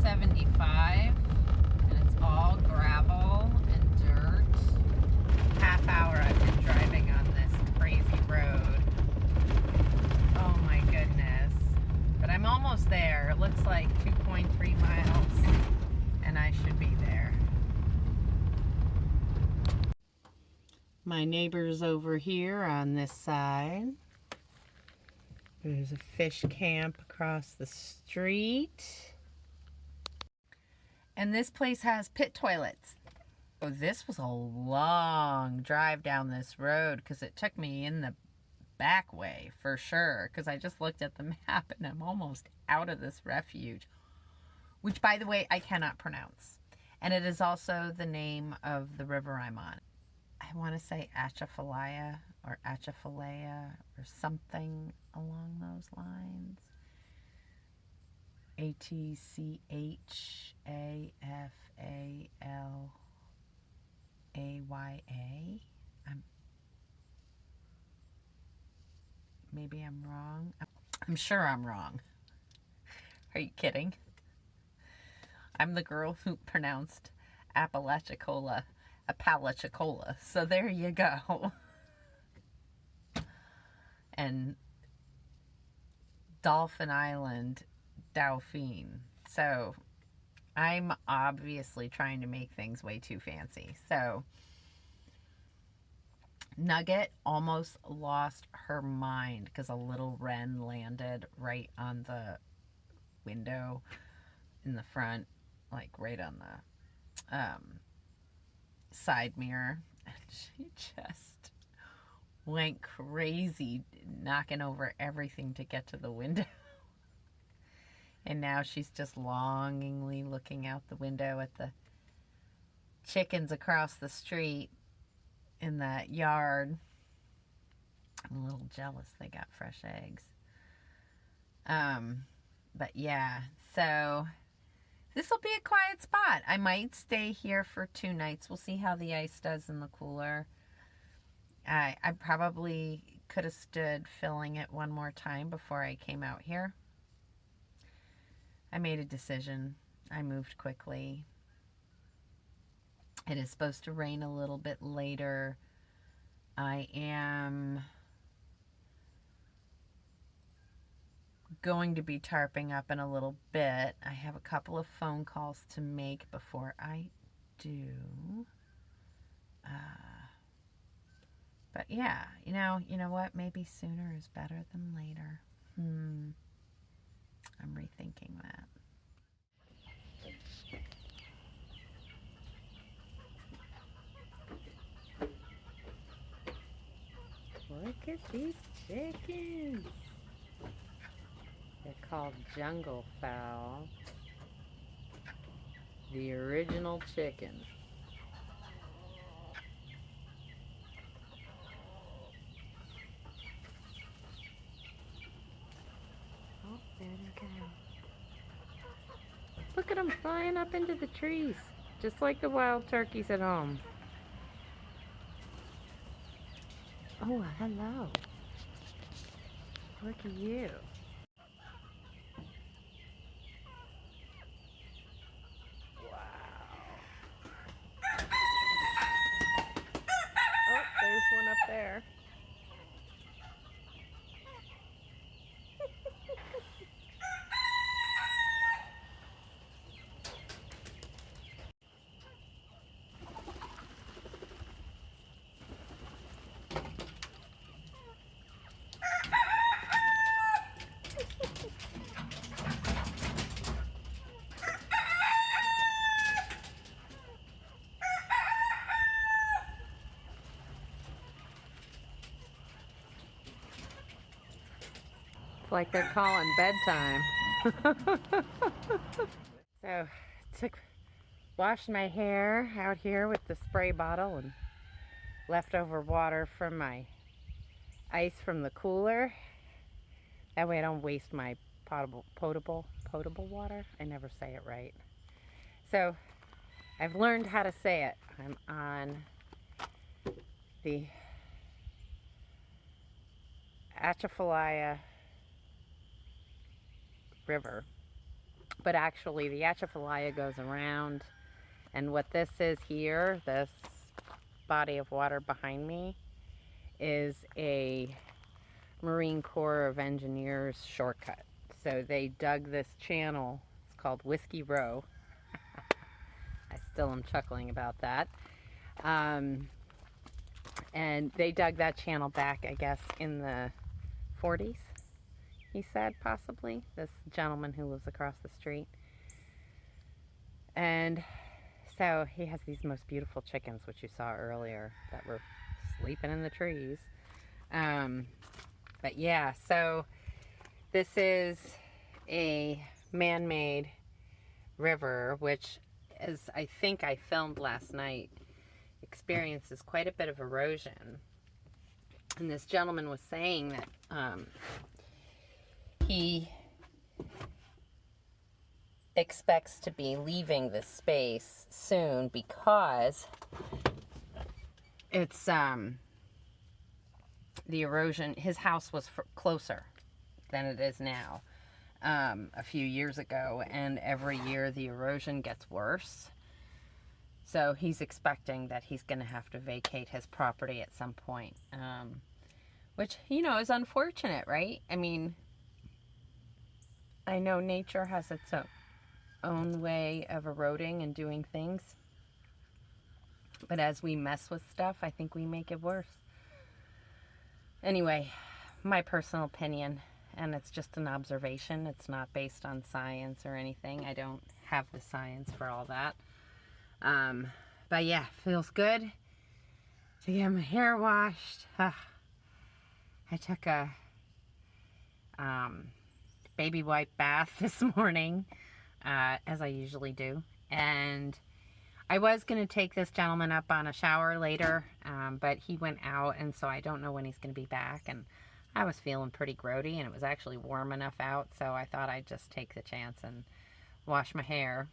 75, and it's all gravel and dirt. Half hour I've been driving on this crazy road. Oh my goodness. But I'm almost there. It looks like 2.3 miles, and I should be there. My neighbor's over here on this side. There's a fish camp across the street. And this place has pit toilets. So this was a long drive down this road because it took me in the back way for sure, because I just looked at the map and I'm almost out of this refuge, which, by the way, I cannot pronounce. And it is also the name of the river I'm on. I want to say Atchafalaya or Atchafalaya or something along those lines. Atchafalaya. Maybe I'm wrong. I'm sure I'm wrong. Are you kidding? I'm the girl who pronounced Apalachicola. So there you go. And Dolphin Island, Dauphine. So I'm obviously trying to make things way too fancy. So Nugget almost lost her mind because a little wren landed right on the window in the front, like right on the side mirror. And she just went crazy, knocking over everything to get to the window. And now she's just longingly looking out the window at the chickens across the street in that yard. I'm a little jealous they got fresh eggs. But yeah, so this will be a quiet spot. I might stay here for 2 nights. We'll see how the ice does in the cooler. I probably could have stood filling it one more time before I came out here. I made a decision. I moved quickly. It is supposed to rain a little bit later. I am going to be tarping up in a little bit. I have a couple of phone calls to make before I do. But yeah, you know what? Maybe sooner is better than later. I'm rethinking that. Look at these chickens. They're called jungle fowl. The original chicken. Oh, there they go. Look at them flying up into the trees, just like the wild turkeys at home. Oh, hello. Look at you. Oh, there's one up there. Like they're calling bedtime. So, washed my hair out here with the spray bottle and leftover water from my ice from the cooler. That way I don't waste my potable water. I never say it right. So, I've learned how to say it. I'm on the Atchafalaya River, But actually the Atchafalaya goes around, and what this is here, this body of water behind me, is a Marine Corps of Engineers shortcut. So they dug this channel. It's called Whiskey Row. I still am chuckling about that. And they dug that channel back, I guess, in the 40s, he said, possibly. This gentleman who lives across the street. And so he has these most beautiful chickens, which you saw earlier, that were sleeping in the trees. But yeah, so this is a man-made river, which, as I think I filmed last night, experiences quite a bit of erosion. And this gentleman was saying that he expects to be leaving this space soon because it's the erosion. His house was closer than it is now a few years ago, and every year the erosion gets worse. So he's expecting that he's going to have to vacate his property at some point, which, you know, is unfortunate, right? I mean, I know nature has its own way of eroding and doing things, but as we mess with stuff, I think we make it worse. Anyway, my personal opinion, and it's just an observation. It's not based on science or anything. I don't have the science for all that. But yeah, feels good to get my hair washed. I took a baby wipe bath this morning, as I usually do, and I was going to take this gentleman up on a shower later, but he went out, and so I don't know when he's going to be back, and I was feeling pretty grody, and it was actually warm enough out, so I thought I'd just take the chance and wash my hair,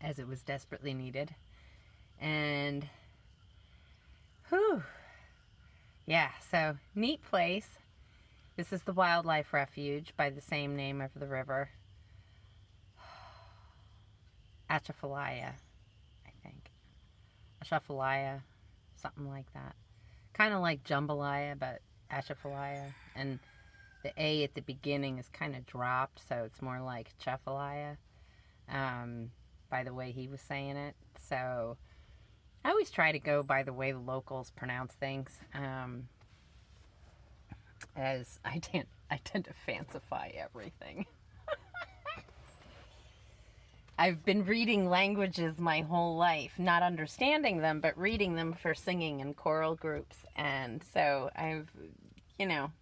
as it was desperately needed. And whew, yeah, so neat place. This is the wildlife refuge by the same name of the river, Atchafalaya, I think. Atchafalaya, something like that. Kind of like jambalaya, but Atchafalaya, and the A at the beginning is kind of dropped, so it's more like Atchafalaya, by the way he was saying it. So I always try to go by the way the locals pronounce things, as I tend to fancify everything. I've been reading languages my whole life, not understanding them, but reading them for singing in choral groups. And so I've, you know,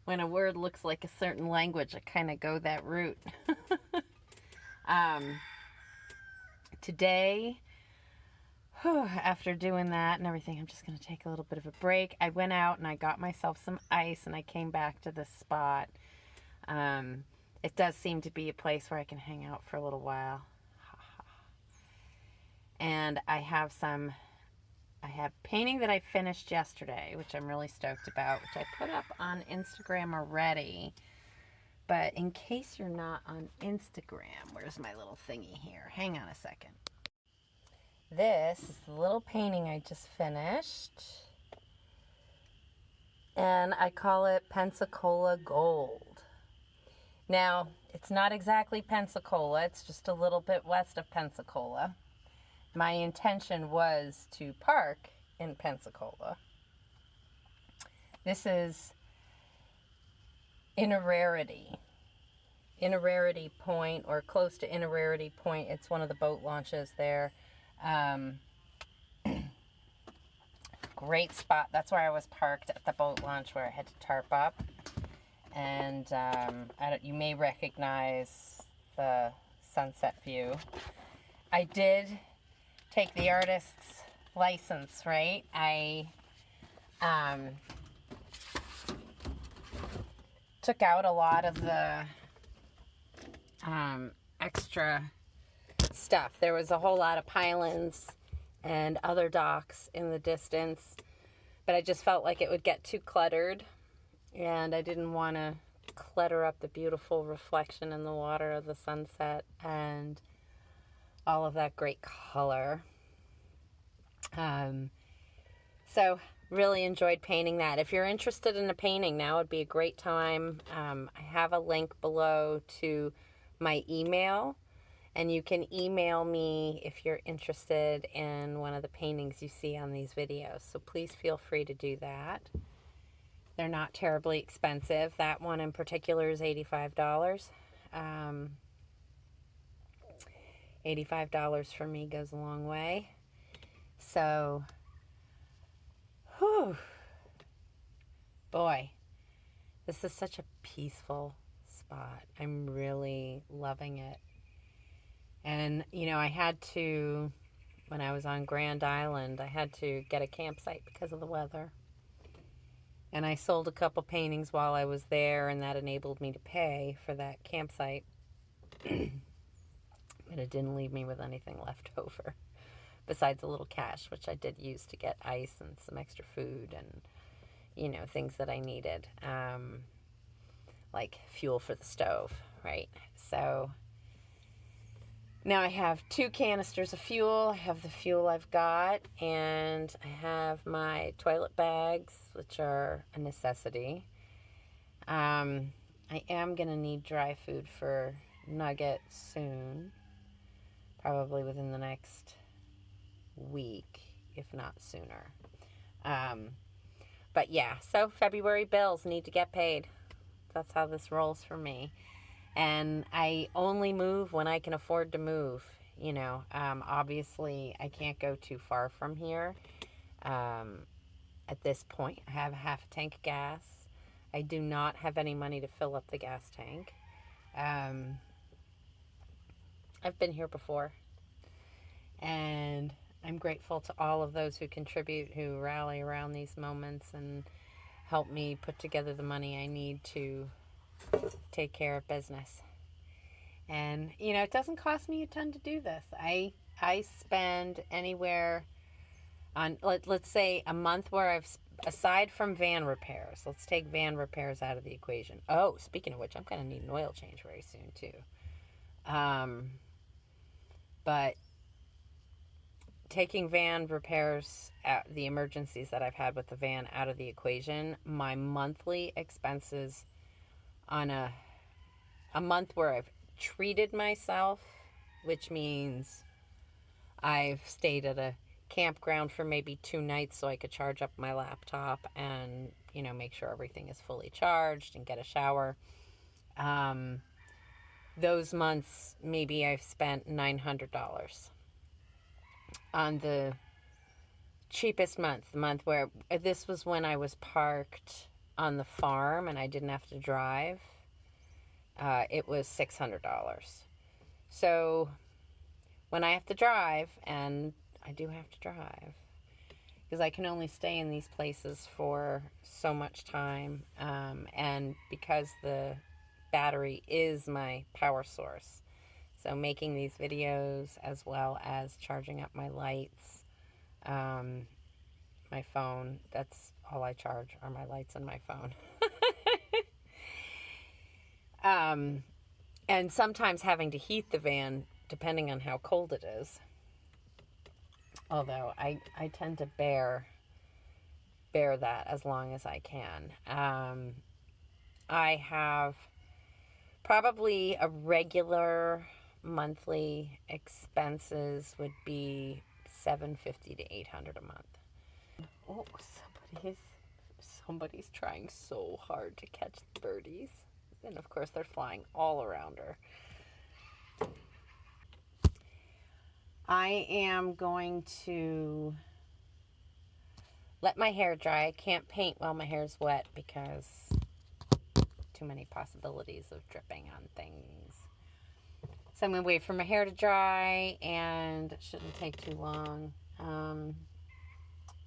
when a word looks like a certain language, I kind of go that route. Today, after doing that and everything, I'm just going to take a little bit of a break. I went out and I got myself some ice, and I came back to this spot. It does seem to be a place where I can hang out for a little while. And I have painting that I finished yesterday, which I'm really stoked about, which I put up on Instagram already. But in case you're not on Instagram, where's my little thingy here? Hang on a second. This is the little painting I just finished. And I call it Pensacola Gold. Now, it's not exactly Pensacola, it's just a little bit west of Pensacola. My intention was to park in Pensacola. This is Inappropriate Point, or close to Inappropriate Point. It's one of the boat launches there. Great spot. That's where I was parked at the boat launch, where I had to tarp up. And you may recognize the sunset view. I did take the artist's license, right? I took out a lot of the extra stuff. There was a whole lot of pylons and other docks in the distance, but I just felt like it would get too cluttered, and I didn't want to clutter up the beautiful reflection in the water of the sunset and all of that great color. So really enjoyed painting that. If you're interested in a painting, now would be a great time. I have a link below to my email, and you can email me if you're interested in one of the paintings you see on these videos. So please feel free to do that. They're not terribly expensive. That one in particular is $85. $85 for me goes a long way. So, whew, boy, this is such a peaceful spot. I'm really loving it. And, you know, I had to, when I was on Grand Island, I had to get a campsite because of the weather. And I sold a couple paintings while I was there, and that enabled me to pay for that campsite. But it didn't leave me with anything left over, besides a little cash, which I did use to get ice and some extra food and, you know, things that I needed, like fuel for the stove, right? So now I have 2 canisters of fuel. I have the fuel I've got, and I have my toilet bags, which are a necessity. I am going to need dry food for Nugget soon, probably within the next week, if not sooner. But yeah, so February bills need to get paid. That's how this rolls for me. And I only move when I can afford to move. You know, obviously I can't go too far from here. At this point, I have half a tank of gas. I do not have any money to fill up the gas tank. I've been here before. And I'm grateful to all of those who contribute, who rally around these moments and help me put together the money I need to take care of business. And, you know, it doesn't cost me a ton to do this. I spend anywhere on, let's say, a month where I've, aside from van repairs, let's take van repairs out of the equation. Oh, speaking of which, I'm going to need an oil change very soon, too. But taking van repairs, the emergencies that I've had with the van out of the equation, my monthly expenses on a month where I've treated myself, which means I've stayed at a campground for maybe 2 nights so I could charge up my laptop and, you know, make sure everything is fully charged and get a shower. Those months, maybe I've spent $900. On the cheapest month, the month where, this was when I was parked on the farm and I didn't have to drive, it was $600. So when I have to drive, and I do have to drive, because I can only stay in these places for so much time, and because the battery is my power source. So making these videos, as well as charging up my lights, my phone, that's all I charge are my lights and my phone. And sometimes having to heat the van, depending on how cold it is. Although I tend to bear that as long as I can. I have probably a regular monthly expenses would be $750 to $800 a month. Oh, somebody's trying so hard to catch the birdies. And of course they're flying all around her. I am going to let my hair dry. I can't paint while my hair's wet because too many possibilities of dripping on things. So I'm going to wait for my hair to dry, and it shouldn't take too long.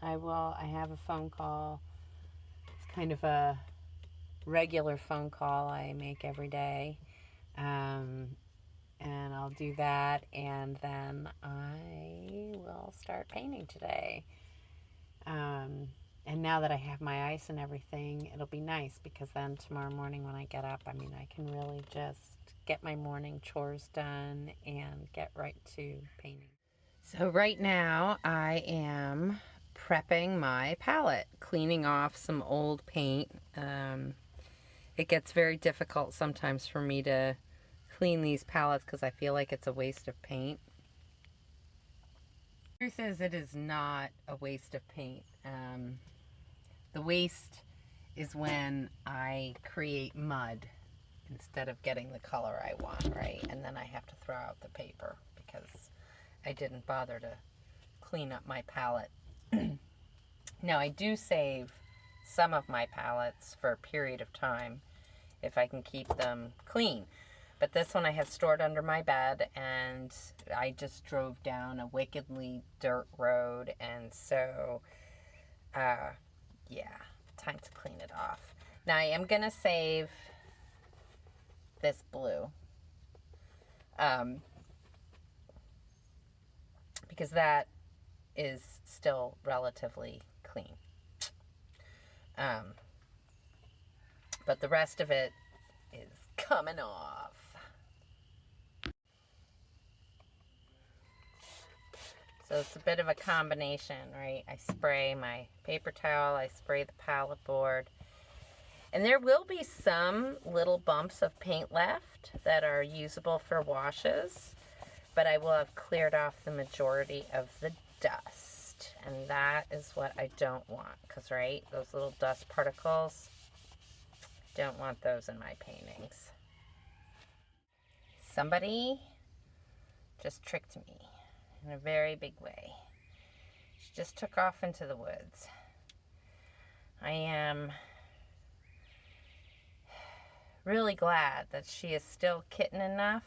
I have a phone call. It's kind of a regular phone call I make every day. And I'll do that, and then I will start painting today. And now that I have my ice and everything, it'll be nice because then tomorrow morning when I get up, I mean, I can really just get my morning chores done and get right to painting. So right now I am prepping my palette, cleaning off some old paint. It gets very difficult sometimes for me to clean these palettes because I feel like it's a waste of paint. The truth is, it is not a waste of paint. The waste is when I create mud instead of getting the color I want, right? And then I have to throw out the paper because I didn't bother to clean up my palette. Now, I do save some of my palettes for a period of time if I can keep them clean. But this one I have stored under my bed, and I just drove down a wickedly dirt road, and so yeah, time to clean it off. Now I am gonna save this blue because that is still relatively clean. But the rest of it is coming off. So it's a bit of a combination, right? I spray my paper towel, I spray the palette board, and there will be some little bumps of paint left that are usable for washes, but I will have cleared off the majority of the dust, and that is what I don't want, because, right, those little dust particles, don't want those in my paintings. Somebody just tricked me in a very big way. She just took off into the woods. I am really glad that she is still kitten enough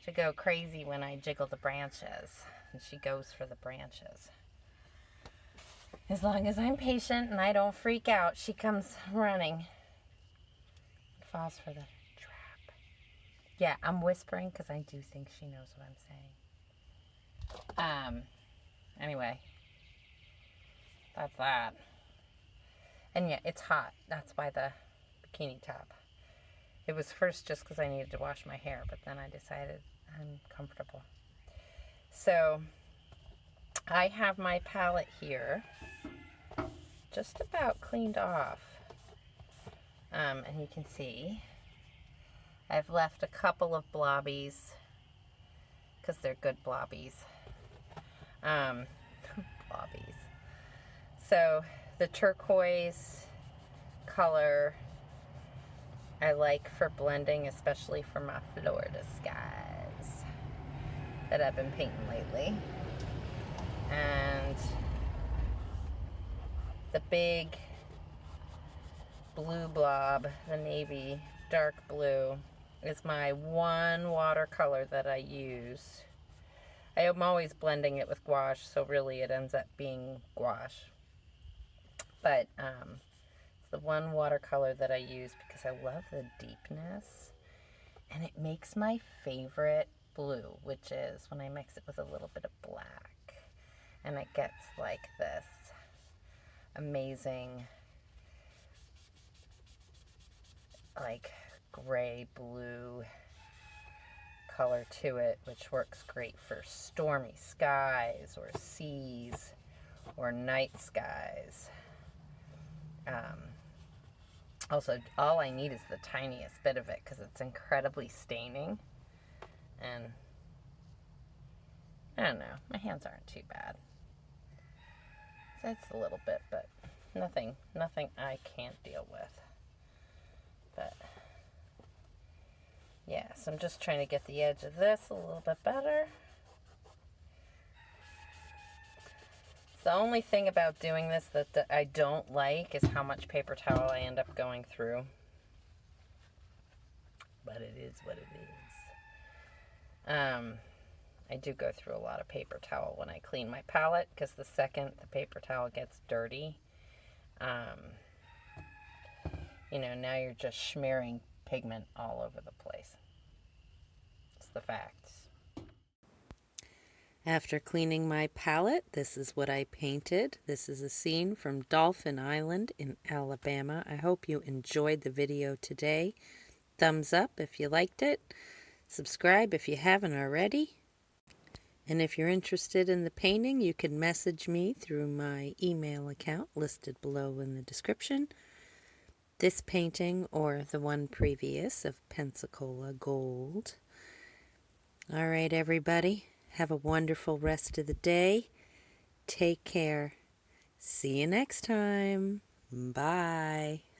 to go crazy when I jiggle the branches, and she goes for the branches. As long as I'm patient and I don't freak out, she comes running. Falls for the trap. Yeah, I'm whispering because I do think she knows what I'm saying. Anyway, that's that. And yeah, it's hot. That's why the bikini top. It was first just because I needed to wash my hair, but then I decided I'm comfortable. So I have my palette here just about cleaned off. And you can see I've left a couple of blobbies because they're good blobbies. Blobbies. So the turquoise color I like for blending, especially for my Florida skies that I've been painting lately. And the big blue blob, the navy dark blue, is my one watercolor that I use. I am always blending it with gouache, so really it ends up being gouache. But it's the one watercolor that I use because I love the deepness. And it makes my favorite blue, which is when I mix it with a little bit of black. And it gets like this amazing, like gray blue color to it, which works great for stormy skies or seas or night skies. Also, all I need is the tiniest bit of it because it's incredibly staining. And I don't know, my hands aren't too bad. So it's a little bit, but nothing I can't deal with. But yeah, so I'm just trying to get the edge of this a little bit better. The only thing about doing this that I don't like is how much paper towel I end up going through. But it is what it is. I do go through a lot of paper towel when I clean my palette, because the second the paper towel gets dirty, you know, now you're just smearing pigment all over the place. It's the facts. After cleaning my palette, this is what I painted. This is a scene from Dolphin Island in Alabama. I hope you enjoyed the video today. Thumbs up if you liked it. Subscribe if you haven't already. And if you're interested in the painting, you can message me through my email account listed below in the description. This painting or the one previous of Pensacola Gold. All right, everybody. Have a wonderful rest of the day. Take care. See you next time. Bye.